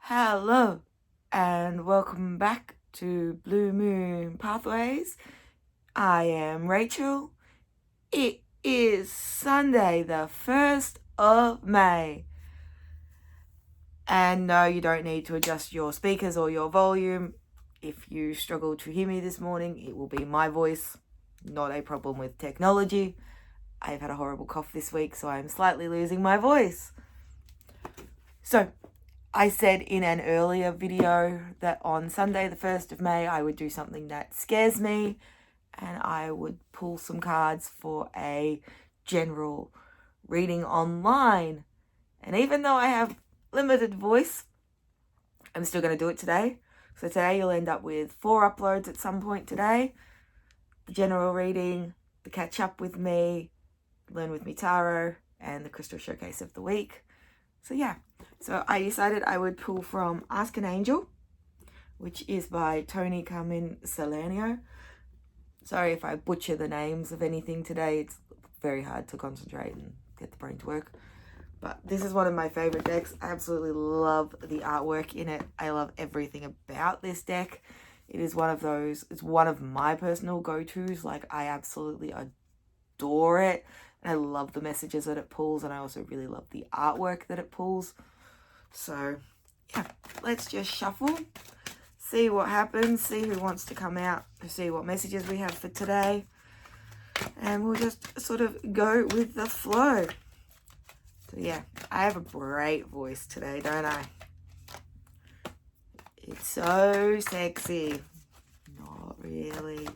Hello and welcome back to Blue Moon Pathways. I am Rachel. It is Sunday, the 1st of May. And no, you don't need to adjust your speakers or your volume. If you struggle to hear me this morning, it will be my voice, not a problem with technology. I've had a horrible cough this week, so I'm slightly losing my voice. So, I said in an earlier video that on Sunday the 1st of May I would do something that scares me and I would pull some cards for a general reading online. And even though I have limited voice, I'm still going to do it today. So today you'll end up with 4 uploads at some point today. The general reading, the catch up with me, learn with me tarot, and the crystal showcase of the week. So yeah, so I decided I would pull from Ask an Angel, which is by Tony Carmen Salerno. Sorry if I butcher the names of anything today. It's very hard to concentrate and get the brain to work. But this is one of my favorite decks. I absolutely love the artwork in it. I love everything about this deck. It is one of those, it's one of my personal go-tos. Like, I absolutely adore it. And I love the messages that it pulls, and I also really love the artwork that it pulls. So, yeah, let's just shuffle, see what happens, see who wants to come out, see what messages we have for today. And we'll just sort of go with the flow. So, yeah, I have a great voice today, don't I? It's so sexy. Not really.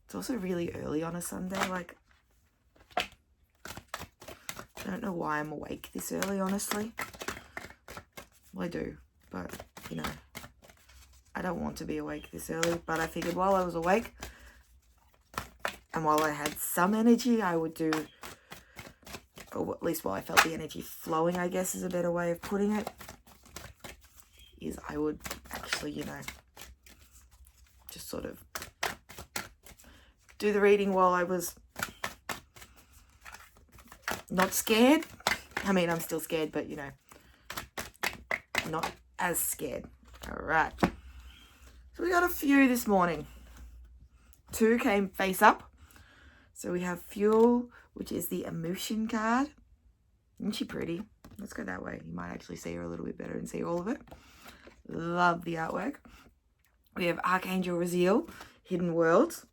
It's also really early on a Sunday. Like, I don't know why I'm awake this early, honestly. Well, I do, but, you know, I don't want to be awake this early. But I figured while I was awake, and while I had some energy, I would do, or at least while I felt the energy flowing, I guess is a better way of putting it, is I would actually, you know, just sort of do the reading while I was not scared. I mean, I'm still scared, but, you know, not as scared. All right. So we got a few this morning. 2 came face up. So we have Fuel, which is the emotion card. Isn't she pretty? Let's go that way. You might actually see her a little bit better and see all of it. Love the artwork. We have Archangel Raziel, Hidden Worlds.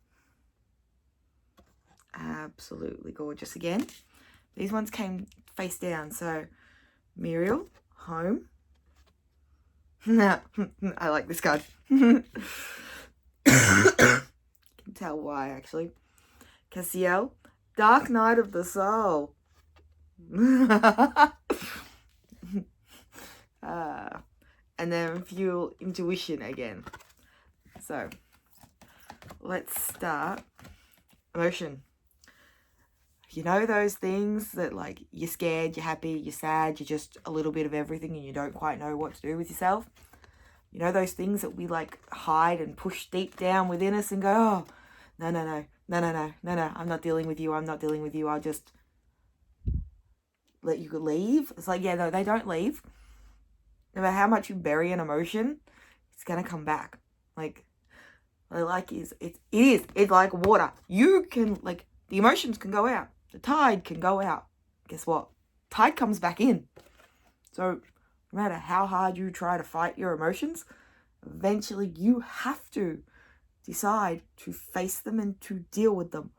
Absolutely gorgeous again. These ones came face down. So Muriel, Home. I like this card. Can tell why, actually. Cassiel, Dark Night of the Soul. And then Fuel, Intuition again. So let's start. Emotion. You know those things that, like, you're scared, you're happy, you're sad, you're just a little bit of everything and you don't quite know what to do with yourself? You know those things that we, like, hide and push deep down within us and go, oh, no, I'm not dealing with you, I'll just let you leave? It's like, yeah, no, they don't leave. No matter how much you bury an emotion, it's going to come back. Like, what I like is, it's like water. You can, like, the emotions can go out. The tide can go out. Guess what? Tide comes back in. So no matter how hard you try to fight your emotions, eventually you have to decide to face them and to deal with them.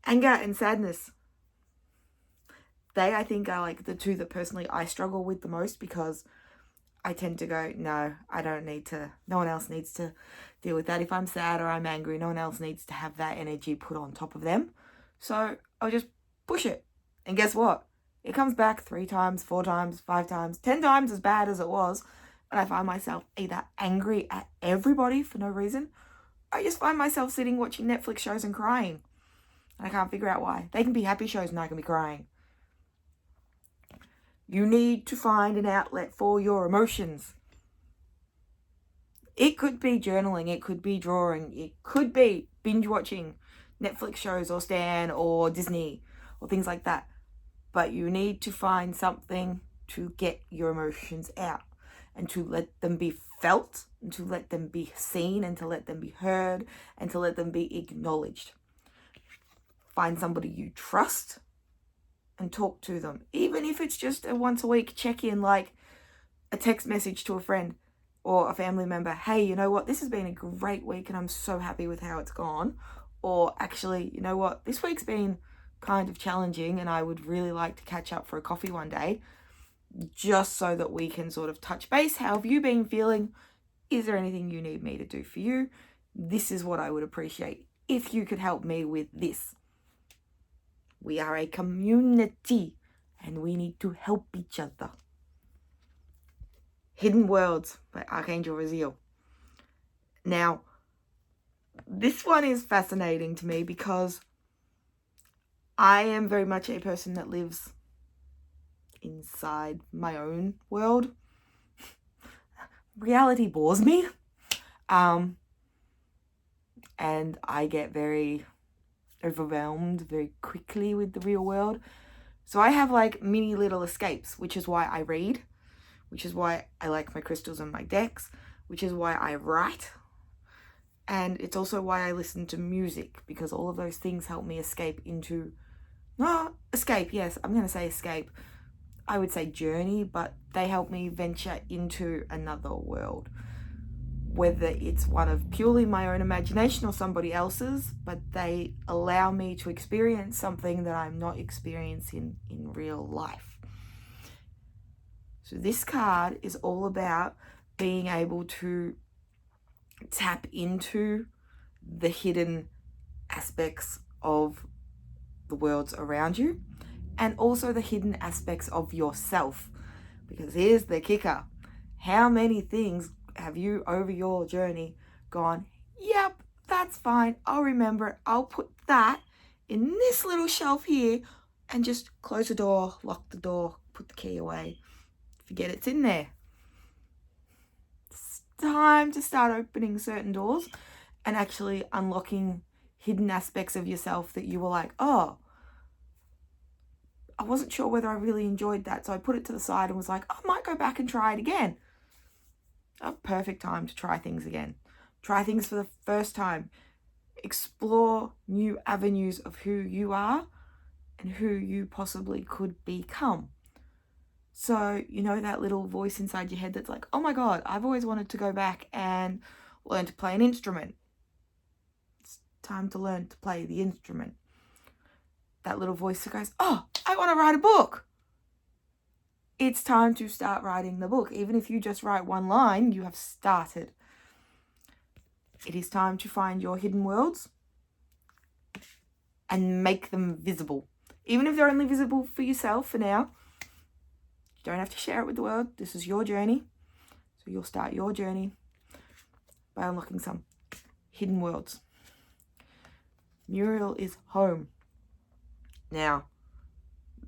Anger and sadness. They, I think, are like the 2 that personally I struggle with the most, because I tend to go, no, I don't need to, no one else needs to deal with that. If I'm sad or I'm angry, no one else needs to have that energy put on top of them. So I'll just push it. And guess what? It comes back 3 times, 4 times, 5 times, 10 times as bad as it was. And I find myself either angry at everybody for no reason, or I just find myself sitting watching Netflix shows and crying. And I can't figure out why. They can be happy shows and I can be crying. You need to find an outlet for your emotions. It could be journaling, it could be drawing, it could be binge watching Netflix shows or Stan or Disney or things like that. But you need to find something to get your emotions out and to let them be felt and to let them be seen and to let them be heard and to let them be acknowledged. Find somebody you trust and talk to them. Even if it's just a once a week check-in, like a text message to a friend or a family member. Hey, you know what? This has been a great week and I'm so happy with how it's gone. Or actually, you know what? This week's been kind of challenging and I would really like to catch up for a coffee one day, just so that we can sort of touch base. How have you been feeling? Is there anything you need me to do for you? This is what I would appreciate if you could help me with this. We are a community and we need to help each other. Hidden Worlds by Archangel Raziel. Now, this one is fascinating to me because I am very much a person that lives inside my own world. Reality bores me. And I get very overwhelmed very quickly with the real world. So I have like mini little escapes, which is why I read, which is why I like my crystals and my decks, which is why I write. And it's also why I listen to music, because all of those things help me escape into, escape, yes, I'm going to say escape. I would say journey, but they help me venture into another world. Whether it's one of purely my own imagination or somebody else's, but they allow me to experience something that I'm not experiencing in real life. So this card is all about being able to tap into the hidden aspects of the worlds around you and also the hidden aspects of yourself. Because here's the kicker. How many things have you over your journey gone, yep, that's fine, I'll remember it, I'll put that in this little shelf here, and just close the door, lock the door, put the key away, forget it's in there. It's time to start opening certain doors and actually unlocking hidden aspects of yourself that you were like, oh, I wasn't sure whether I really enjoyed that, so I put it to the side and was like, I might go back and try it again. A perfect time to try things again. Try things for the first time. Explore new avenues of who you are and who you possibly could become. So, you know that little voice inside your head that's like, oh my God, I've always wanted to go back and learn to play an instrument. It's time to learn to play the instrument. That little voice that goes, oh, I want to write a book. It's time to start writing the book. Even if you just write one line, you have started. It is time to find your hidden worlds and make them visible. Even if they're only visible for yourself for now, you don't have to share it with the world. This is your journey. So you'll start your journey by unlocking some hidden worlds. Muriel is home. Now,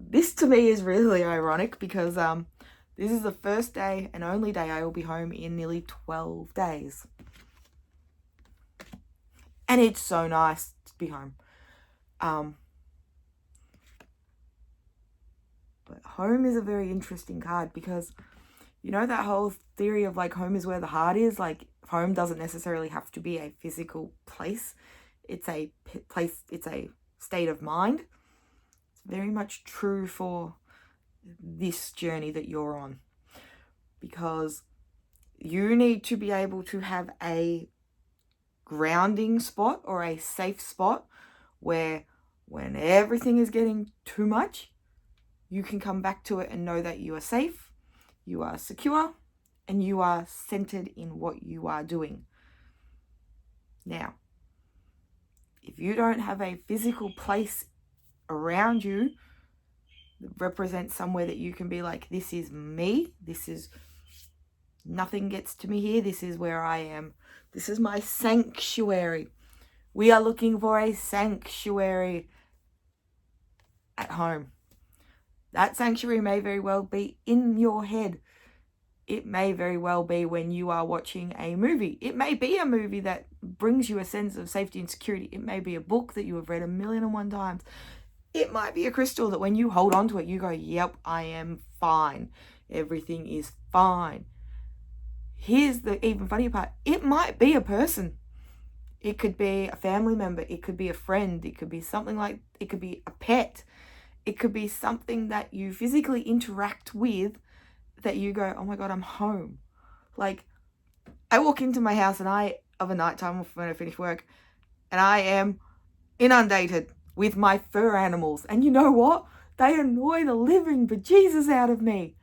this to me is really ironic because this is the first day and only day I will be home in nearly 12 days. And it's so nice to be home. But home is a very interesting card because, you know, that whole theory of like home is where the heart is. Like home doesn't necessarily have to be a physical place. It's a place, it's a state of mind. Very much true for this journey that you're on, because you need to be able to have a grounding spot or a safe spot where when everything is getting too much, you can come back to it and know that you are safe, you are secure, and you are centered in what you are doing. Now, if you don't have a physical place around you that represents somewhere that you can be like, this is me, this is, nothing gets to me here, this is where I am, this is my sanctuary. We are looking for a sanctuary at home. That sanctuary may very well be in your head. It may very well be when you are watching a movie. It may be a movie that brings you a sense of safety and security. It may be a book that you have read 1,000,001 times. It might be a crystal that when you hold on to it, you go, yep, I am fine. Everything is fine. Here's the even funnier part. It might be a person. It could be a family member. It could be a friend. It could be something like, it could be a pet. It could be something that you physically interact with that you go, oh my God, I'm home. Like, I walk into my house and of a nighttime when I finish work, and I am inundated with my fur animals. And you know what? They annoy the living bejesus out of me.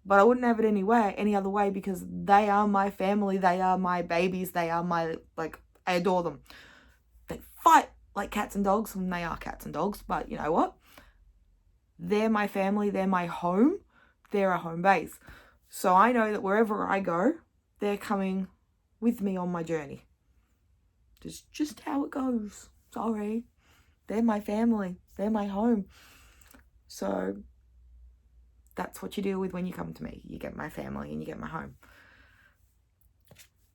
But I wouldn't have it any other way, because they are my family. They are my babies. They are my, like, I adore them. They fight like cats and dogs, and they are cats and dogs. But you know what? They're my family. They're my home. They're a home base. So I know that wherever I go, they're coming with me on my journey. That's just how it goes. Sorry. They're my family. They're my home. So that's what you deal with when you come to me. You get my family and you get my home.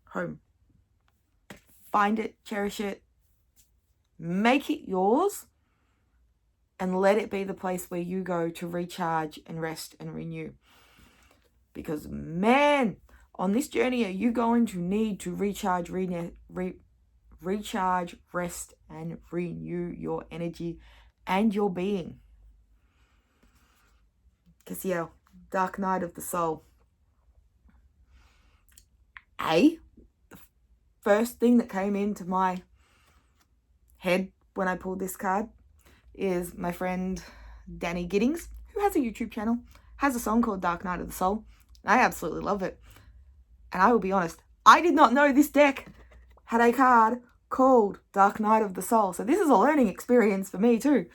Home. Find it, cherish it, make it yours, and let it be the place where you go to recharge and rest and renew. Because, man, on this journey, are you going to need to recharge, rest, and renew your energy and your being. Because, yeah, dark night of the soul. The first thing that came into my head when I pulled this card is my friend Danni Giddings, who has a YouTube channel, has a song called Dark Night of the Soul. I absolutely love it. And I will be honest, I did not know this deck had a card called Dark Night of the Soul. So this is a learning experience for me too.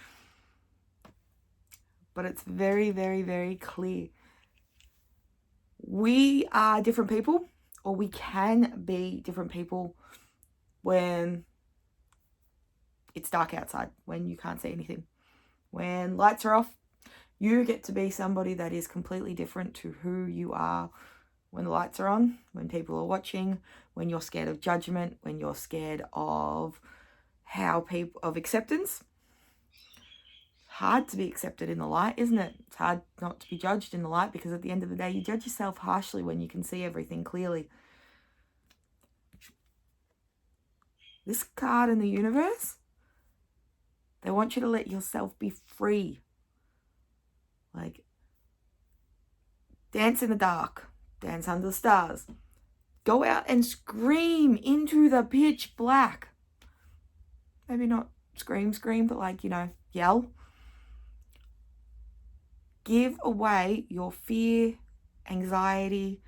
But it's very, very, very clear. We are different people, or we can be different people when it's dark outside, when you can't see anything. When lights are off, you get to be somebody that is completely different to who you are when the lights are on, when people are watching, when you're scared of judgment, when you're scared of of acceptance. Hard to be accepted in the light, isn't it? It's hard not to be judged in the light, because at the end of the day, you judge yourself harshly when you can see everything clearly. This card in the universe, they want you to let yourself be free. Like, dance in the dark, dance under the stars. Go out and scream into the pitch black. Maybe not scream, but like, yell. Give away your fear, anxiety,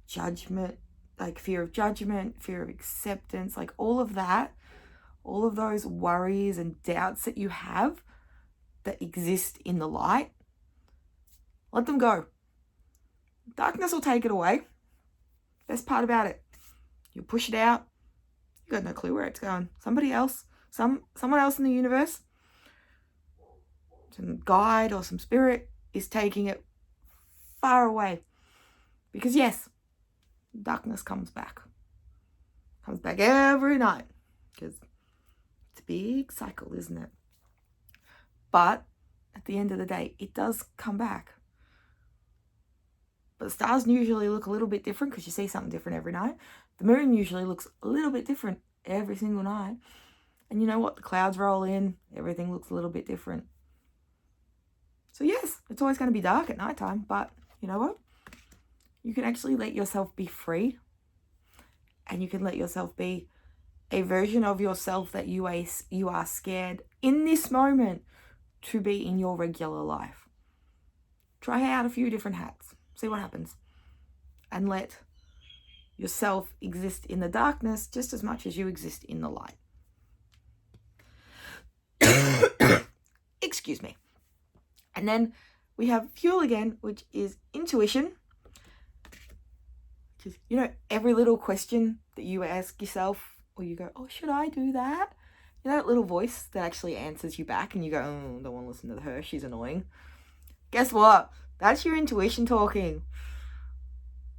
judgment, like fear of judgment, fear of acceptance, like all of that, all of those worries and doubts that you have that exist in the light. Let them go. Darkness will take it away. Best part about it, you push it out. You got no clue where it's going. Somebody else, someone else in the universe, some guide or some spirit is taking it far away. Because yes, darkness comes back. Comes back every night. Because it's a big cycle, isn't it? But at the end of the day, it does come back. But the stars usually look a little bit different, because you see something different every night. The moon usually looks a little bit different every single night. And you know what? The clouds roll in. Everything looks a little bit different. So yes, it's always going to be dark at nighttime. But you know what? You can actually let yourself be free. And you can let yourself be a version of yourself that you are scared in this moment to be in your regular life. Try out a few different hats. See what happens. And let yourself exist in the darkness just as much as you exist in the light. Excuse me. And then we have fuel again, which is intuition. Just, every little question that you ask yourself, or you go, oh, should I do that? That little voice that actually answers you back, and you go, oh, don't want to listen to her, she's annoying. Guess what? That's your intuition talking.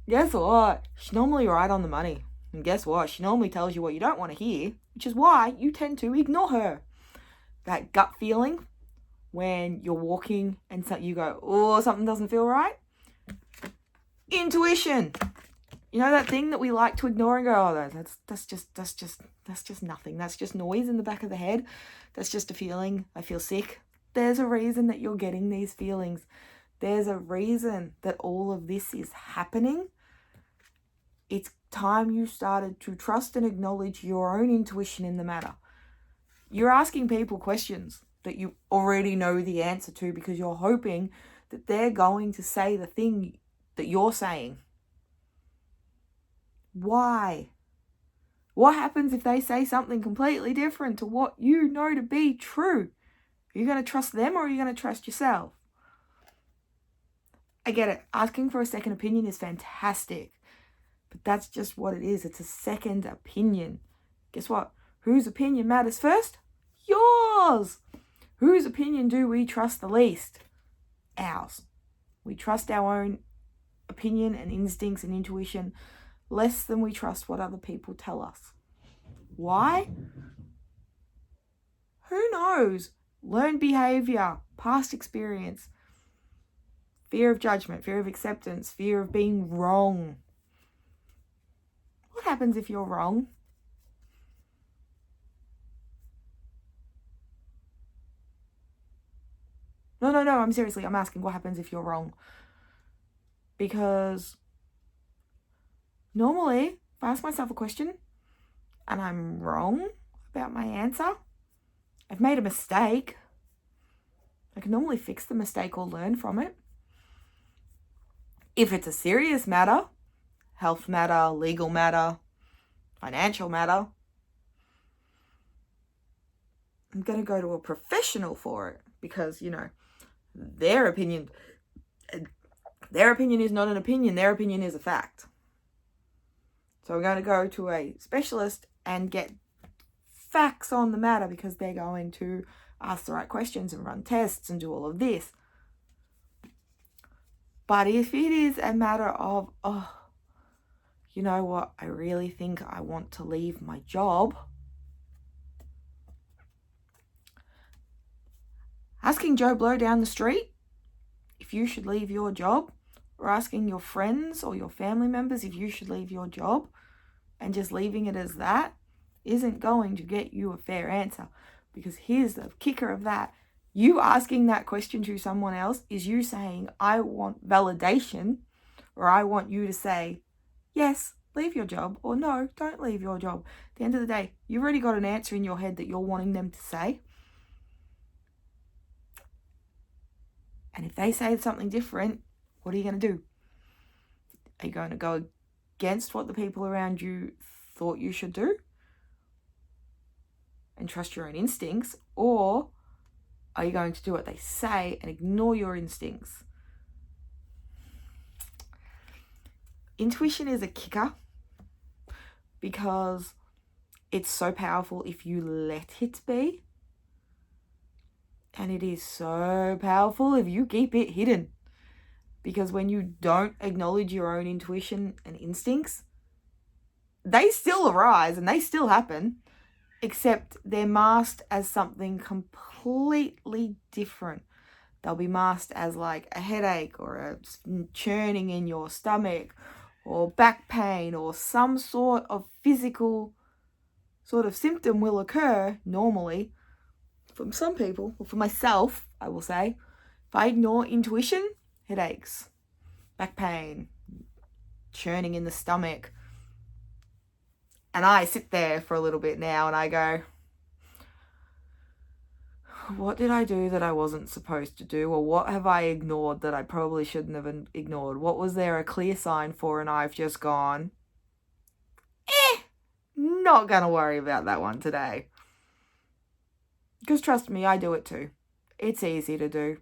guess what? She's normally right on the money. And guess what? She normally tells you what you don't want to hear, which is why you tend to ignore her. That gut feeling when you're walking and you go, oh, something doesn't feel right. Intuition. You know that thing that we like to ignore and go, oh, that's just nothing. That's just noise in the back of the head. That's just a feeling. I feel sick. There's a reason that you're getting these feelings. There's a reason that all of this is happening. It's time you started to trust and acknowledge your own intuition in the matter. You're asking people questions that you already know the answer to because you're hoping that they're going to say the thing that you're saying. Why? What happens if they say something completely different to what you know to be true? Are you going to trust them or are you going to trust yourself? I get it. Asking for a second opinion is fantastic. But that's just what it is. It's a second opinion. Guess what? Whose opinion matters first? Yours. Whose opinion do we trust the least? Ours. We trust our own opinion and instincts and intuition less than we trust what other people tell us. Why? Who knows? Learned behavior, past experience, fear of judgment, fear of acceptance, fear of being wrong. What happens if you're wrong? No, I'm seriously, I'm asking what happens if you're wrong. Because normally, if I ask myself a question and I'm wrong about my answer, I've made a mistake. I can normally fix the mistake or learn from it. If it's a serious matter, health matter, legal matter, financial matter, I'm going to go to a professional for it because, their opinion is not an opinion. Their opinion is a fact. So I'm going to go to a specialist and get facts on the matter because they're going to ask the right questions and run tests and do all of this. But if it is a matter of, you know what, I really think I want to leave my job, asking Joe Blow down the street if you should leave your job, or asking your friends or your family members if you should leave your job, and just leaving it as that, isn't going to get you a fair answer. Because here's the kicker of that. You asking that question to someone else is you saying, I want validation, or I want you to say, yes, leave your job, or no, don't leave your job. At the end of the day, you've already got an answer in your head that you're wanting them to say. And if they say something different, what are you going to do? Are you going to go against what the people around you thought you should do and trust your own instincts? Or are you going to do what they say and ignore your instincts? Intuition is a kicker because it's so powerful if you let it be. And it is so powerful if you keep it hidden. Because when you don't acknowledge your own intuition and instincts, they still arise and they still happen, except they're masked as something completely different. They'll be masked as like a headache or a churning in your stomach or back pain or some sort of physical sort of symptom will occur normally. For some people, or for myself, I will say, if I ignore intuition, headaches, back pain, churning in the stomach. And I sit there for a little bit now and I go, what did I do that I wasn't supposed to do? Or what have I ignored that I probably shouldn't have ignored? What was there a clear sign for and I've just gone, not going to worry about that one today. Because trust me, I do it too. It's easy to do.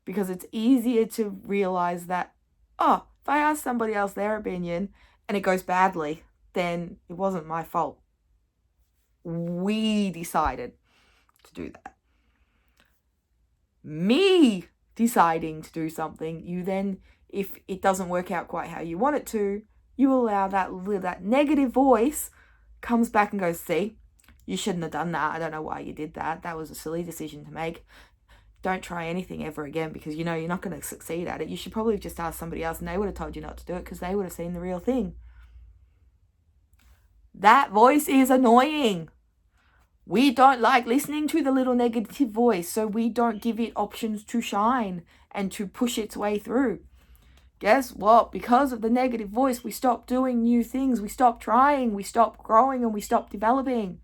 Because it's easier to realize that, if I ask somebody else their opinion and it goes badly, then it wasn't my fault. We decided to do that. Me deciding to do something, you then if it doesn't work out quite how you want it to, you allow that negative voice comes back and goes, see, you shouldn't have done that. I don't know why you did that. That was a silly decision to make. Don't try anything ever again because you know you're not going to succeed at it. You should probably have just asked somebody else and they would have told you not to do it because they would have seen the real thing. That voice is annoying. We don't like listening to the little negative voice, so we don't give it options to shine and to push its way through. Guess what? Because of the negative voice, we stop doing new things. We stop trying. We stop growing and we stop developing.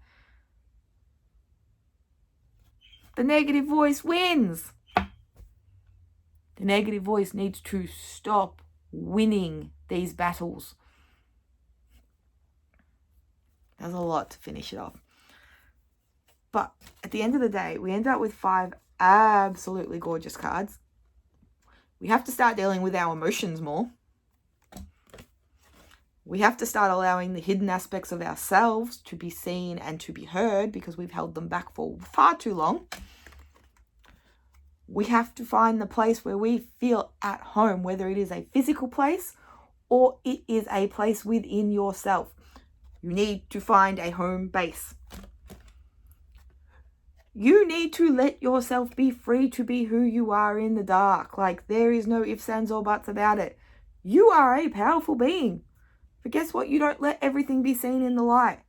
The negative voice wins. The negative voice needs to stop winning these battles. There's a lot to finish it off. But at the end of the day, we end up with 5 absolutely gorgeous cards. We have to start dealing with our emotions more. We have to start allowing the hidden aspects of ourselves to be seen and to be heard because we've held them back for far too long. We have to find the place where we feel at home, whether it is a physical place or it is a place within yourself. You need to find a home base. You need to let yourself be free to be who you are in the dark. Like, there is no ifs, ands, or buts about it. You are a powerful being. But guess what? You don't let everything be seen in the light.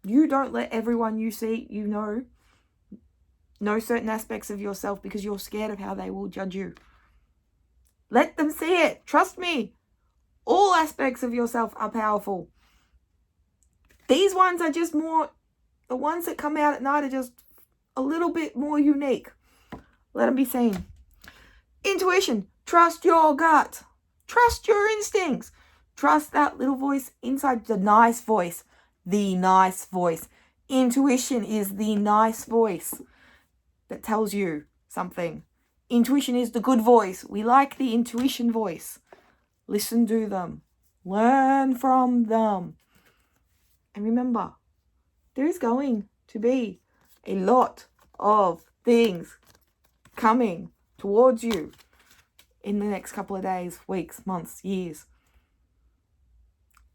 You don't let everyone you see, know certain aspects of yourself because you're scared of how they will judge you. Let them see it. Trust me. All aspects of yourself are powerful. These ones are just more, the ones that come out at night are just a little bit more unique. Let them be seen. Intuition. Trust your gut. Trust your instincts. Trust that little voice inside, the nice voice. The nice voice. Intuition is the nice voice that tells you something. Intuition is the good voice. We like the intuition voice. Listen to them. Learn from them. And remember, there is going to be a lot of things coming towards you in the next couple of days, weeks, months, years.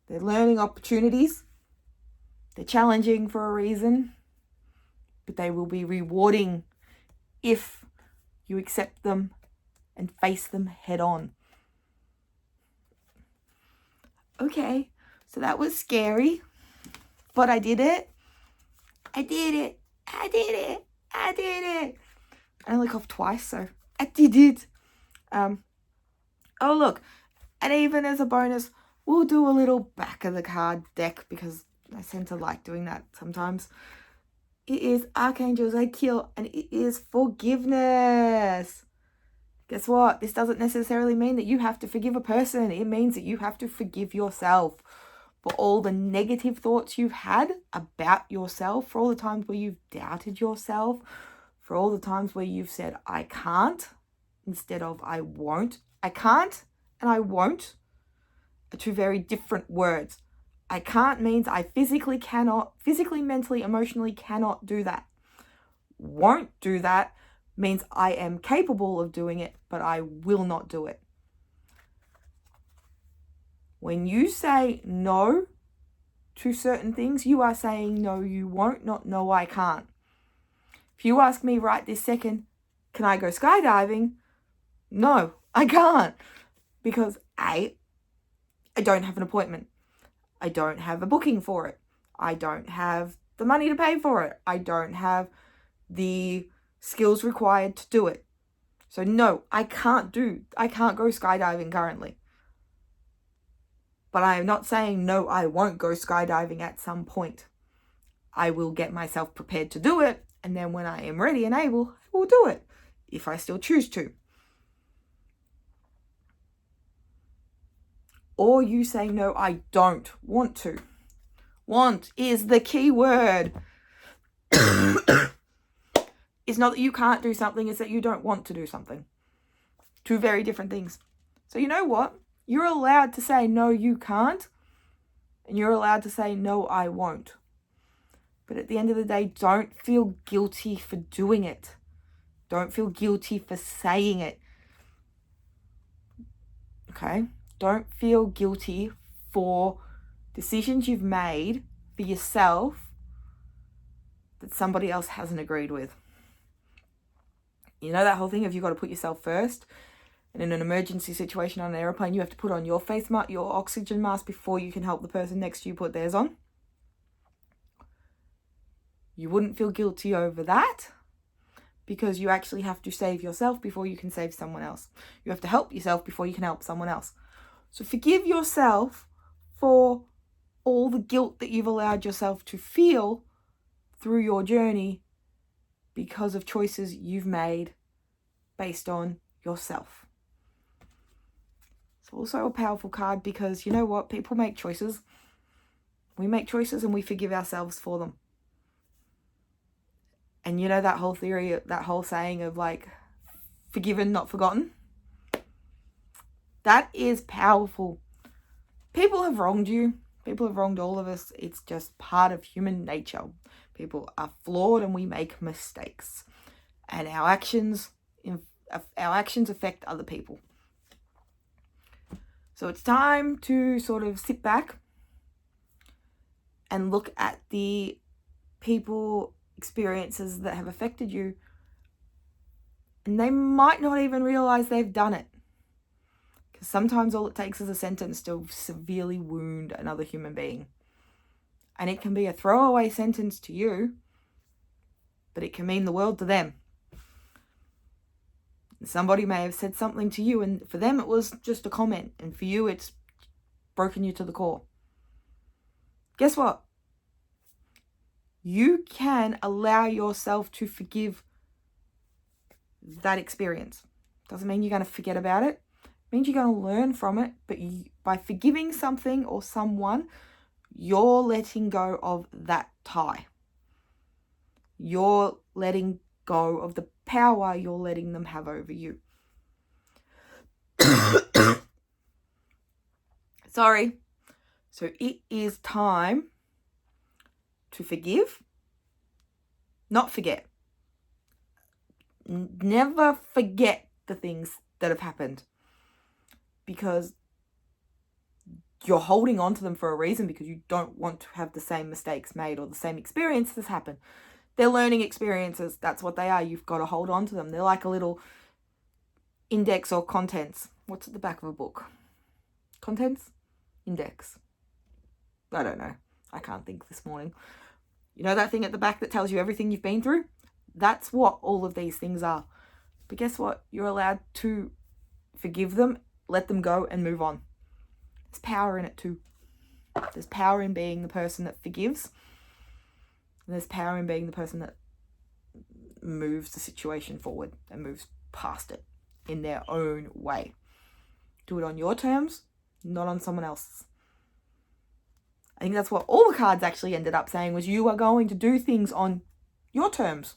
They're learning opportunities. They're challenging for a reason, but they will be rewarding if you accept them and face them head on. Okay, so that was scary, but I did it. I did it. I did it. I did it. I only coughed twice, so I did it. Oh, look, and even as a bonus, we'll do a little back of the card deck because I tend to like doing that sometimes. It is Archangel Zadkiel and it is forgiveness. Guess what? This doesn't necessarily mean that you have to forgive a person. It means that you have to forgive yourself for all the negative thoughts you've had about yourself, for all the times where you've doubted yourself, for all the times where you've said, I can't, instead of I won't. I can't and I won't are two very different words. I can't means I physically cannot, physically, mentally, emotionally cannot do that. Won't do that means I am capable of doing it, but I will not do it. When you say no to certain things, you are saying no, you won't, not no, I can't. If you ask me right this second, can I go skydiving? No, I can't. Because I don't have an appointment. I don't have a booking for it. I don't have the money to pay for it. I don't have the skills required to do it. So no, I can't go skydiving currently. But I am not saying no, I won't go skydiving at some point. I will get myself prepared to do it, and then when I am ready and able, I will do it, if I still choose to. Or you say, no, I don't want to. Want is the key word. It's not that you can't do something, it's that you don't want to do something. Two very different things. So you know what? You're allowed to say, no, you can't. And you're allowed to say, no, I won't. But at the end of the day, don't feel guilty for doing it. Don't feel guilty for saying it. Okay? Don't feel guilty for decisions you've made for yourself that somebody else hasn't agreed with. You know that whole thing of you've got to put yourself first? And in an emergency situation on an airplane, you have to put on your face mask, your oxygen mask, before you can help the person next to you put theirs on. You wouldn't feel guilty over that because you actually have to save yourself before you can save someone else. You have to help yourself before you can help someone else. So forgive yourself for all the guilt that you've allowed yourself to feel through your journey because of choices you've made based on yourself. It's also a powerful card because you know what? People make choices. We make choices and we forgive ourselves for them. And you know that whole theory, that whole saying of like, forgiven, not forgotten? That is powerful. People have wronged you. People have wronged all of us. It's just part of human nature. People are flawed and we make mistakes. And our actions affect other people. So it's time to sort of sit back and look at the experiences that have affected you. And they might not even realize they've done it. Because sometimes all it takes is a sentence to severely wound another human being. And it can be a throwaway sentence to you, but it can mean the world to them. Somebody may have said something to you, and for them it was just a comment, and for you it's broken you to the core. Guess what? You can allow yourself to forgive that experience. Doesn't mean you're going to forget about it. It means you're going to learn from it, but by forgiving something or someone, you're letting go of that tie. You're letting go of the power you're letting them have over you. Sorry. So it is time to forgive, not forget. Never forget the things that have happened, because you're holding on to them for a reason, because you don't want to have the same mistakes made or the same experiences happen. They're learning experiences. That's what they are. You've got to hold on to them. They're like a little index or contents. What's at the back of a book? Contents? Index. I don't know. I can't think this morning. You know that thing at the back that tells you everything you've been through? That's what all of these things are. But guess what? You're allowed to forgive them, let them go, and move on. There's power in it too. There's power in being the person that forgives. And there's power in being the person that moves the situation forward and moves past it in their own way. Do it on your terms, not on someone else's. I think that's what all the cards actually ended up saying, was you are going to do things on your terms.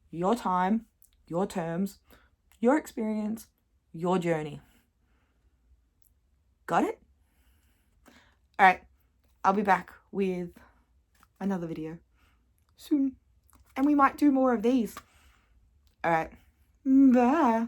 Your time, your terms, your experience, your journey. Got it? All right. I'll be back with another video soon. And we might do more of these. All right. Bye.